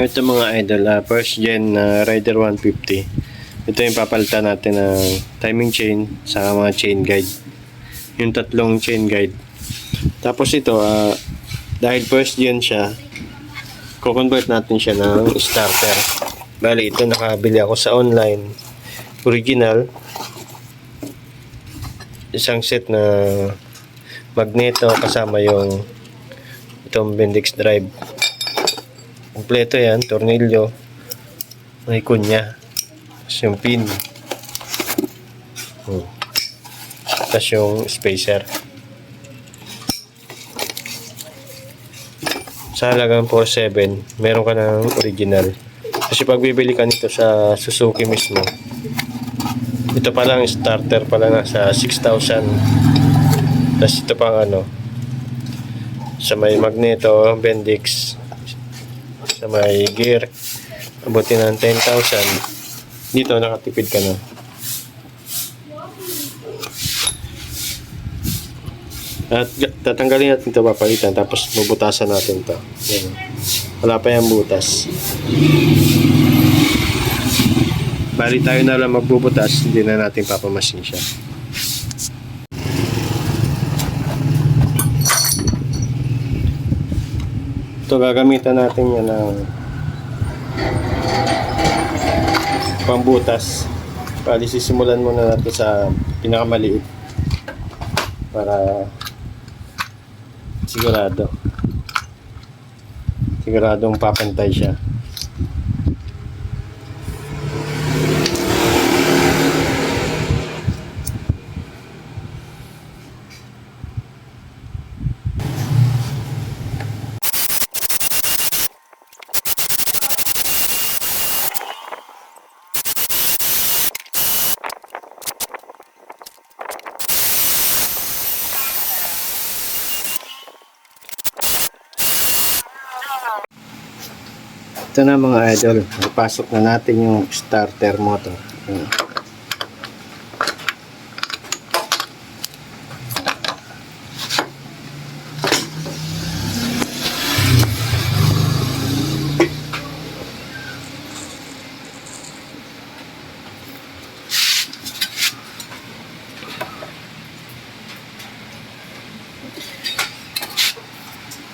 Ito mga idol, first gen Rider 150. Ito yung papalitan natin ng timing chain sa mga chain guide. Yung tatlong chain guide. Tapos ito, dahil first gen siya, ko-convert natin siya ng starter. Bali, ito nakabili ako sa online. Original. Isang set na magneto kasama yung itong Bendix drive. Kompleto yan, tornilyo, may kunya, tapos yung pin, tapos yung spacer. Sa halagang 4,700, meron ka ng original. Kasi pag bibili ka nito sa Suzuki mismo, ito pa lang starter pala nasa 6,000. Tapos ito pang sa may magneto, Bendix, sa may gear, abutin ng 10,000. Dito nakatipid ka na. At tatanggalin natin ito, papalitan, tapos bubutasan natin ito. Yan. Wala pa yung butas. Bali tayo na lang magbubutas, hindi na natin papamasin siya. Ito gagamitan natin yan ng pambutas. Bali sisimulan muna natin sa pinakamaliit para siguradong papantay siya. Ito na mga idol, ipasok na natin yung starter motor.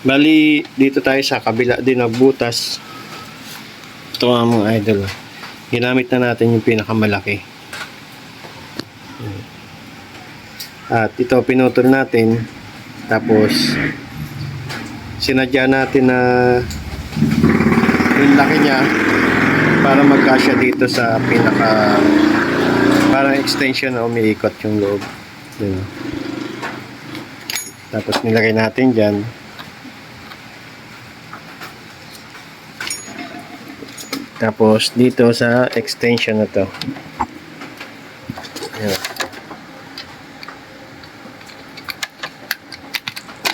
Bali, dito tayo sa kabila din ng butas. Ito nga mga idol, ginamit na natin yung pinakamalaki. At ito pinutol natin, tapos sinadya natin na yung laki niya para magkasya dito sa pinaka, parang extension na umiikot yung loob. Yun. Tapos nilagay natin dyan. Tapos dito sa extension na to. Ayan.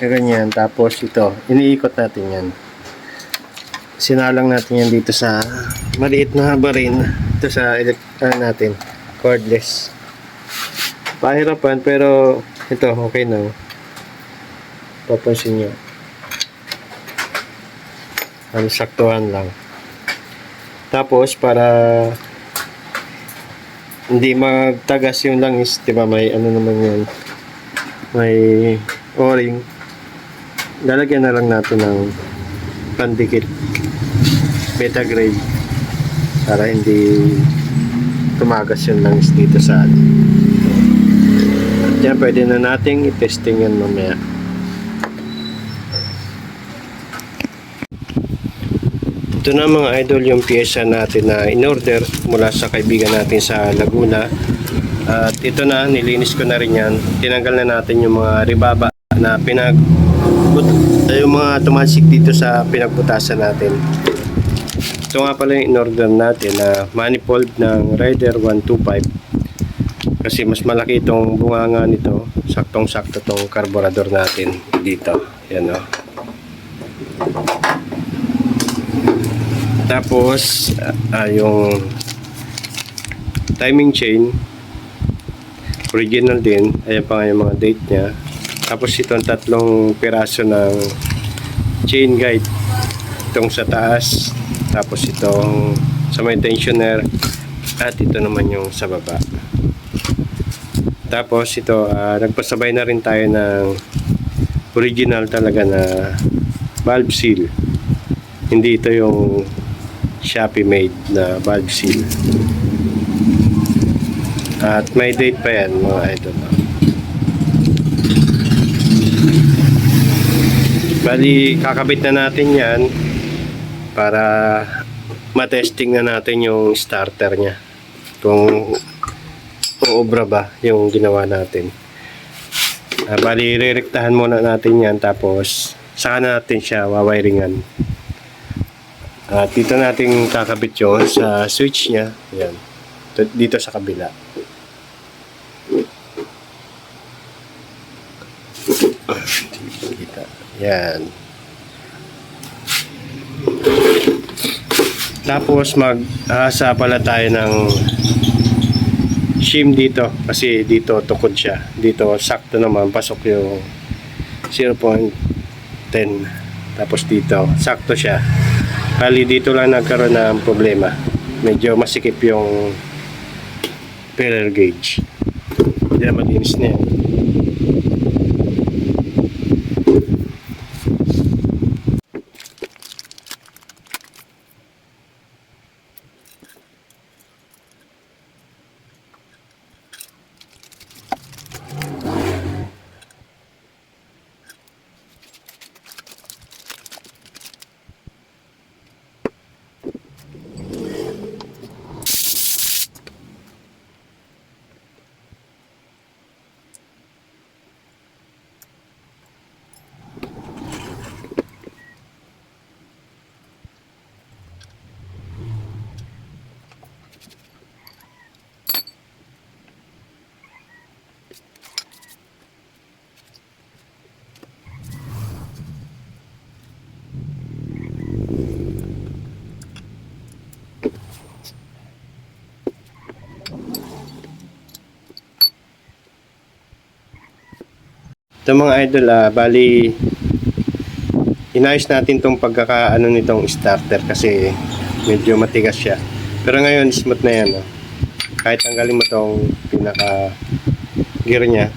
Ganyan. Tapos ito, iniikot natin yan. Sinalang natin yan dito sa maliit na haba rin. Ito sa natin, cordless. Pahirapan pero ito okay na. Papansin nyo. Ang saktuhan lang. Tapos para hindi magtagas yung langis, 'di ba? May naman 'yan. May o-ring. Lalagyan na lang natin ng pandikit. Beta grade para hindi tumagas yung langis dito sa atin. At yan, pwede na nating i-testing yan mamaya. Ito na mga idol yung pyesa natin na in-order mula sa kaibigan natin sa Laguna. At ito na, nilinis ko na rin yan. Tinanggal na natin yung mga ribaba na yung mga tumansik dito sa pinagbutasan natin. Ito nga pala yung in-order natin na manifold ng Rider 125. Kasi mas malaki itong bunganga nito. Saktong-sakto itong karburador natin dito. Yan o. Tapos yung timing chain original din, ayan pa nga yung mga date nya. Tapos itong tatlong piraso ng chain guide, itong sa taas, Tapos itong sa may tensioner. At ito naman yung sa baba. Tapos ito, nagpasabay na rin tayo ng original talaga na valve seal. Hindi ito yung Shopee made na valve seal. At may date pa yan mga idol. Bali, kakabit na natin yan para matesting na natin yung starter nya. Kung obra ba yung ginawa natin. Bali, rirektahan muna natin yan tapos saka natin siya wawiringan. At dito natin kakabit yun sa switch nya. Yan. Dito sa kabila. Yan. Tapos mag-asa pala tayo ng shim dito kasi dito tukod siya. Dito sakto naman pasok yung 0.10. Tapos dito sakto siya. Kali dito lang nagkaroon ng problema. Medyo masikip yung filler gauge. Hindi na malinis na yan. Ito mga idol, bali inayos natin tong pagkakaano nitong starter kasi medyo matigas siya. Pero ngayon smooth na yan. Kahit tanggalin mo tong pinaka gear nya,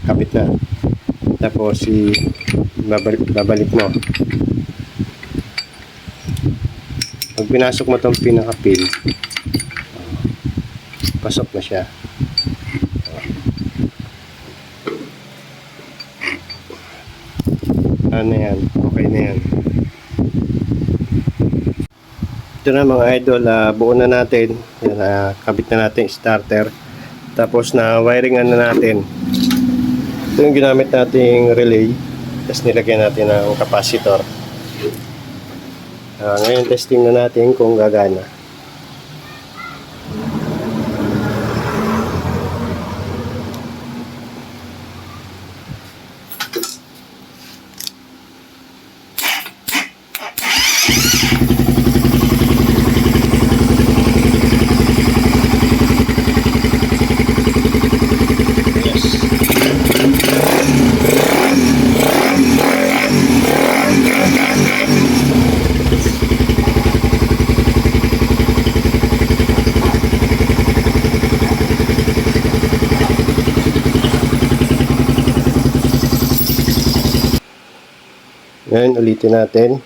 kabit na. Tapos babalik mo. Pag pinasok mo tong pinaka pin, pasok na siya. Ano yan, okay na yan. Ito na mga idol, buo na natin. Yan, kabit na natin starter. Tapos na wiringan na natin. Ito yung ginamit nating relay. Tapos nilagyan natin ng capacitor. Ngayon testing na natin kung gagana. Ngayon, ulitin natin.